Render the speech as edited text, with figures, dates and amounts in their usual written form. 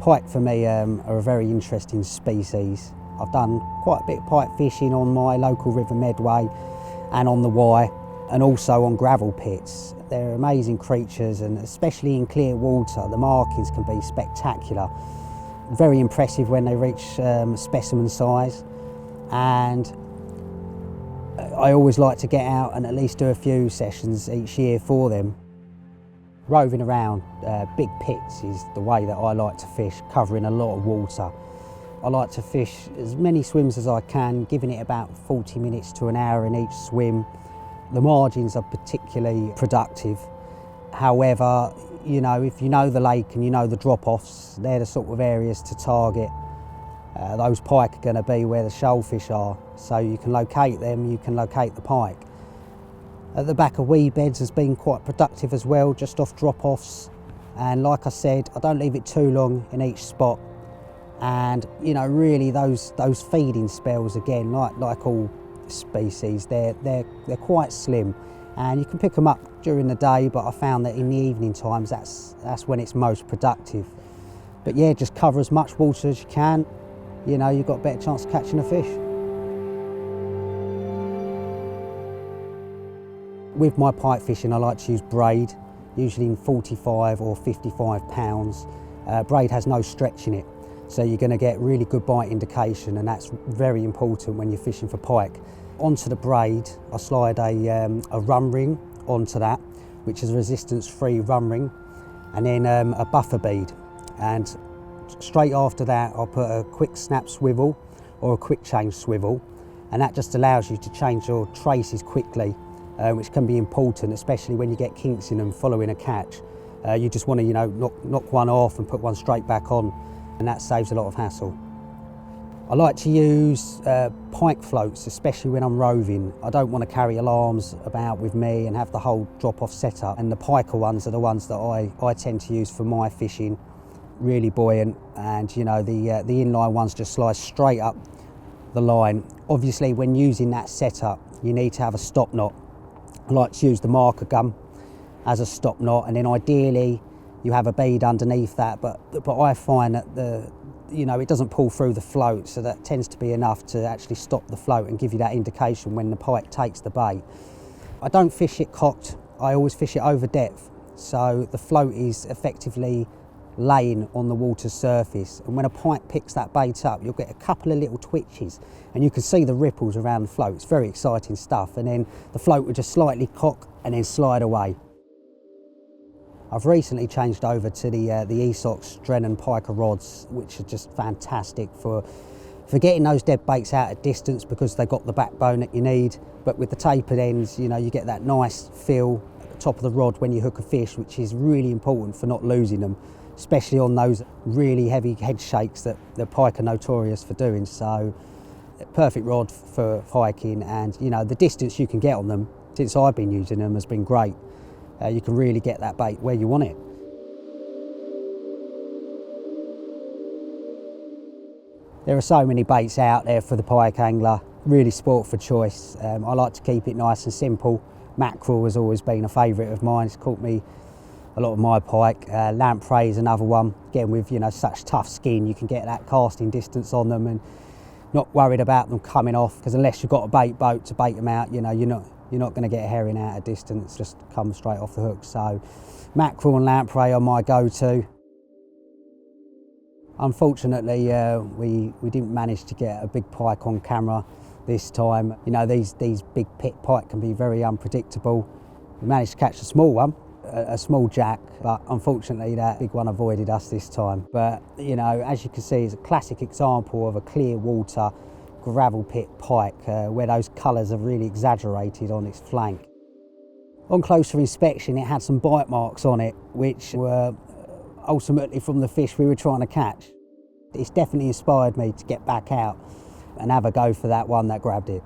Pike for me are a very interesting species. I've done quite a bit of pike fishing on my local River Medway and on the Wye, and also on gravel pits. They're amazing creatures, and especially in clear water, the markings can be spectacular. Very impressive when they reach specimen size, and I always like to get out and at least do a few sessions each year for them. Roving around big pits is the way that I like to fish, covering a lot of water. I like to fish as many swims as I can, giving it about 40 minutes to an hour in each swim. The margins are particularly productive. However, you know, if you know the lake and you know the drop-offs, they're the sort of areas to target. Those pike are going to be where the shoalfish are, so you can locate them, you can locate the pike. At the back of weed beds has been quite productive as well, just off drop-offs. And like I said, I don't leave it too long in each spot. And you know, really those feeding spells, again, like all species, they're quite slim, and you can pick them up during the day, but I found that in the evening times that's when it's most productive. But yeah, just cover as much water as you can. You know, you've got a better chance of catching a fish. With my pike fishing, I like to use braid, usually in 45 or 55 pounds. Braid has no stretch in it, so you're going to get really good bite indication, and that's very important when you're fishing for pike. Onto the braid, I slide a rum ring onto that, which is a resistance-free rum ring, and then a buffer bead. And straight after that, I'll put a quick snap swivel or a quick change swivel, and that just allows you to change your traces quickly, which can be important, especially when you get kinks in them following a catch. You just want to, you know, knock one off and put one straight back on, and that saves a lot of hassle. I like to use pike floats, especially when I'm roving. I don't want to carry alarms about with me and have the whole drop-off setup, and the piker ones are the ones that I tend to use for my fishing. Really buoyant, and you know, the inline ones just slide straight up the line. Obviously, when using that setup, you need to have a stop knot. I like to use the marker gum as a stop knot, and then ideally you have a bead underneath that, but I find that it doesn't pull through the float, so that tends to be enough to actually stop the float and give you that indication when the pike takes the bait. I don't fish it cocked, I always fish it over depth, so the float is effectively laying on the water's surface, and when a pike picks that bait up, you'll get a couple of little twitches and you can see the ripples around the float. It's very exciting stuff, and then the float will just slightly cock and then slide away. I've recently changed over to the E-Sox Drennan Piker rods, which are just fantastic for getting those dead baits out at distance, because they've got the backbone that you need, but with the tapered ends, you know, you get that nice feel at the top of the rod when you hook a fish, which is really important for not losing them, especially on those really heavy head shakes that the pike are notorious for doing. So perfect rod for piking, and you know, the distance you can get on them since I've been using them has been great. You can really get that bait where you want it. There are so many baits out there for the pike angler, really sport for choice. I like to keep it nice and simple. Mackerel has always been a favourite of mine. It's caught me a lot of my pike. Lamprey is another one. Again, with, you know, such tough skin, you can get that casting distance on them and not worried about them coming off, because unless you've got a bait boat to bait them out, you know, you're not going to get a herring out of distance, just come straight off the hook. So mackerel and lamprey are my go-to. Unfortunately, we didn't manage to get a big pike on camera this time. You know, these big pit pike can be very unpredictable. We managed to catch a small one, a small jack, but unfortunately that big one avoided us this time. But you know, as you can see, it's a classic example of a clear water gravel pit pike, where those colours are really exaggerated on its flank. On closer inspection, it had some bite marks on it, which were ultimately from the fish we were trying to catch. It's definitely inspired me to get back out and have a go for that one that grabbed it.